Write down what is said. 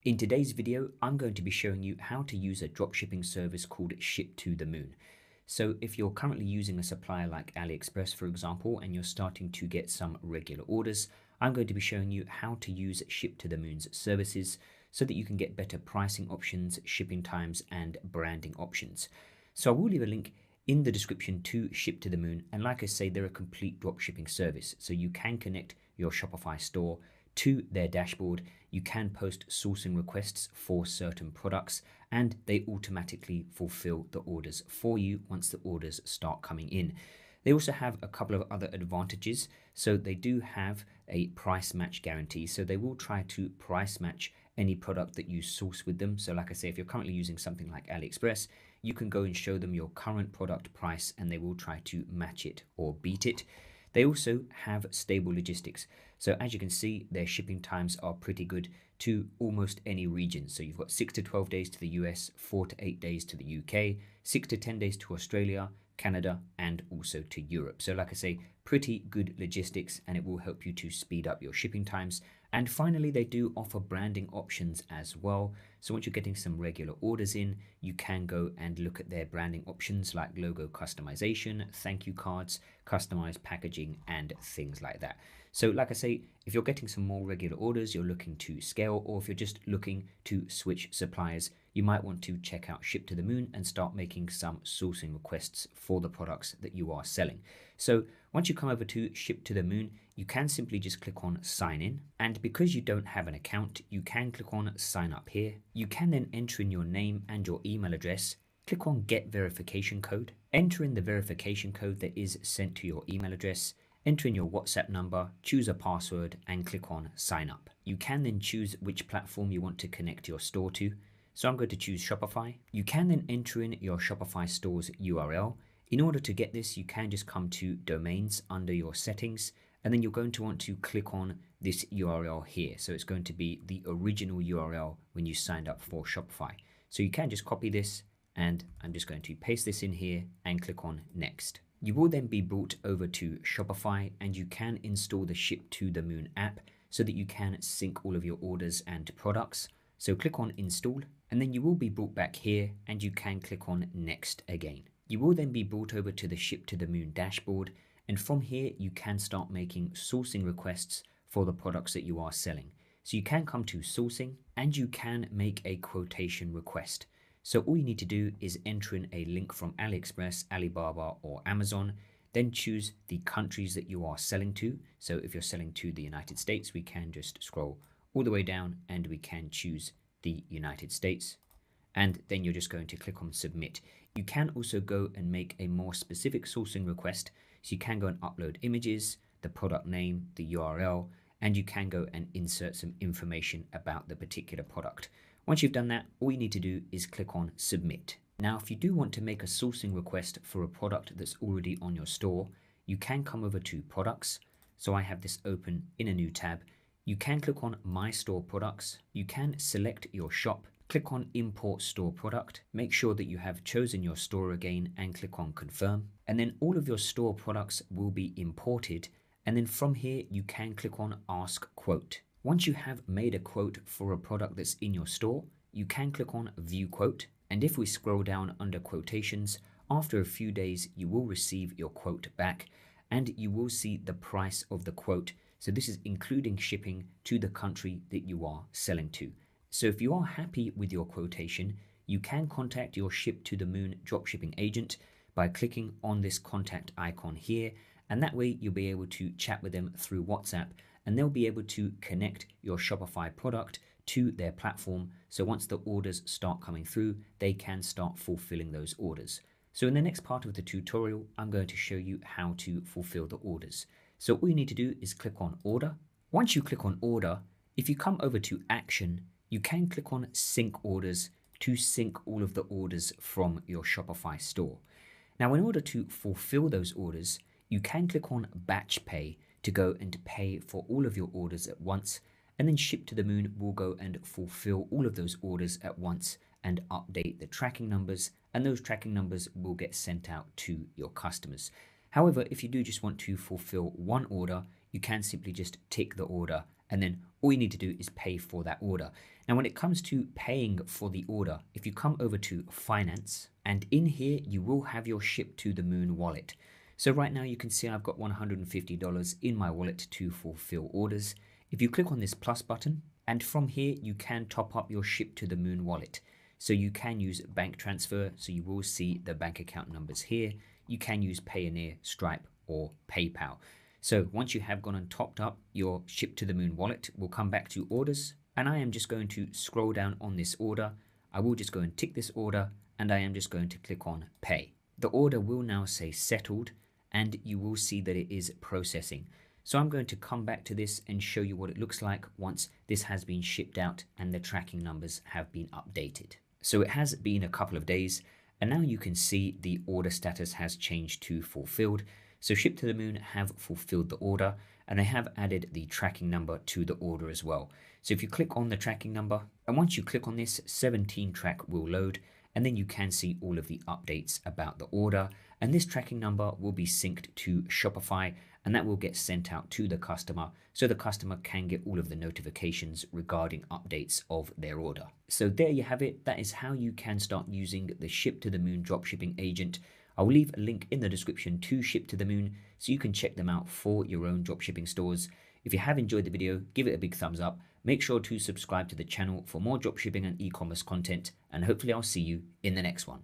In today's video, I'm going to be showing you how to use a dropshipping service called Ship to the Moon. So if you're currently using a supplier like AliExpress, for example, and you're starting to get some regular orders, I'm going to be showing you how to use Ship to the Moon's services so that you can get better pricing options, shipping times, and branding options. So I will leave a link in the description to Ship to the Moon. And like I say, they're a complete dropshipping service. So you can connect your Shopify store to their dashboard. You can post sourcing requests for certain products, and they automatically fulfill the orders for you once the orders start coming in. They also have a couple of other advantages. So they do have a price match guarantee. So they will try to price match any product that you source with them. So like I say, if you're currently using something like AliExpress, you can go and show them your current product price and they will try to match it or beat it. They also have stable logistics. So as you can see, their shipping times are pretty good to almost any region. So you've got 6 to 12 days to the US, 4 to 8 days to the UK, 6 to 10 days to Australia, Canada, and also to Europe. So like I say, pretty good logistics, and it will help you to speed up your shipping times. And finally, they do offer branding options as well. So once you're getting some regular orders in, you can go and look at their branding options like logo customization, thank you cards, customized packaging, and things like that. So like I say, if you're getting some more regular orders, you're looking to scale, or if you're just looking to switch suppliers, you might want to check out Ship to the Moon and start making some sourcing requests for the products that you are selling. So once you come over to Ship to the Moon, you can simply just click on sign in. And because you don't have an account, you can click on sign up here. You can then enter in your name and your email address. Click on get verification code. Enter in the verification code that is sent to your email address. Enter in your WhatsApp number, choose a password, and click on sign up. You can then choose which platform you want to connect your store to. So I'm going to choose Shopify. You can then enter in your Shopify store's URL. In order to get this, you can just come to domains under your settings, and then you're going to want to click on this URL here. So it's going to be the original URL when you signed up for Shopify. So you can just copy this, and I'm just going to paste this in here and click on next. You will then be brought over to Shopify, and you can install the Ship to the Moon app so that you can sync all of your orders and products. So click on install, and then you will be brought back here, and you can click on next again. You will then be brought over to the Ship to the Moon dashboard, and from here you can start making sourcing requests for the products that you are selling. So you can come to sourcing, and you can make a quotation request. So all you need to do is enter in a link from AliExpress, Alibaba, or Amazon, then choose the countries that you are selling to. So if you're selling to the United States, we can just scroll all the way down and we can choose the United States. And then you're just going to click on submit. You can also go and make a more specific sourcing request. So you can go and upload images, the product name, the URL, and you can go and insert some information about the particular product. Once you've done that, all you need to do is click on submit. Now, if you do want to make a sourcing request for a product that's already on your store, you can come over to products. So I have this open in a new tab. You can click on my store products. You can select your shop, click on import store product. Make sure that you have chosen your store again and click on confirm. And then all of your store products will be imported. And then from here, you can click on ask quote. Once you have made a quote for a product that's in your store, you can click on view quote. And if we scroll down under quotations, after a few days, you will receive your quote back and you will see the price of the quote. So this is including shipping to the country that you are selling to. So if you are happy with your quotation, you can contact your Ship to the Moon dropshipping agent by clicking on this contact icon here. And that way you'll be able to chat with them through WhatsApp, and they'll be able to connect your Shopify product to their platform. So once the orders start coming through, they can start fulfilling those orders. So in the next part of the tutorial, I'm going to show you how to fulfill the orders. So all you need to do is click on order. Once you click on order, if you come over to action, you can click on sync orders to sync all of the orders from your Shopify store. Now, in order to fulfill those orders, you can click on batch pay to go and pay for all of your orders at once, and then Ship to the Moon will go and fulfill all of those orders at once and update the tracking numbers, and those tracking numbers will get sent out to your customers. However, if you do just want to fulfill one order, you can simply just tick the order and then all you need to do is pay for that order. Now, when it comes to paying for the order, if you come over to finance, and in here, you will have your Ship to the Moon wallet. So right now you can see I've got $150 in my wallet to fulfill orders. If you click on this plus button, and from here you can top up your Ship to the Moon wallet. So you can use bank transfer, so you will see the bank account numbers here. You can use Payoneer, Stripe, or PayPal. So once you have gone and topped up your Ship to the Moon wallet, we'll come back to orders, and I am just going to scroll down on this order. I will just go and tick this order, and I am just going to click on pay. The order will now say settled, and you will see that it is processing. So I'm going to come back to this and show you what it looks like once this has been shipped out and the tracking numbers have been updated. So it has been a couple of days, and now you can see the order status has changed to fulfilled. So Ship to the Moon have fulfilled the order, and they have added the tracking number to the order as well. So if you click on the tracking number, and once you click on this, 17 track will load, and then you can see all of the updates about the order, and this tracking number will be synced to Shopify, and that will get sent out to the customer so the customer can get all of the notifications regarding updates of their order. So there you have it. That is how you can start using the Ship to the Moon dropshipping agent. I will leave a link in the description to Ship to the Moon so you can check them out for your own dropshipping stores. If you have enjoyed the video, give it a big thumbs up. Make sure to subscribe to the channel for more dropshipping and e-commerce content, and hopefully I'll see you in the next one.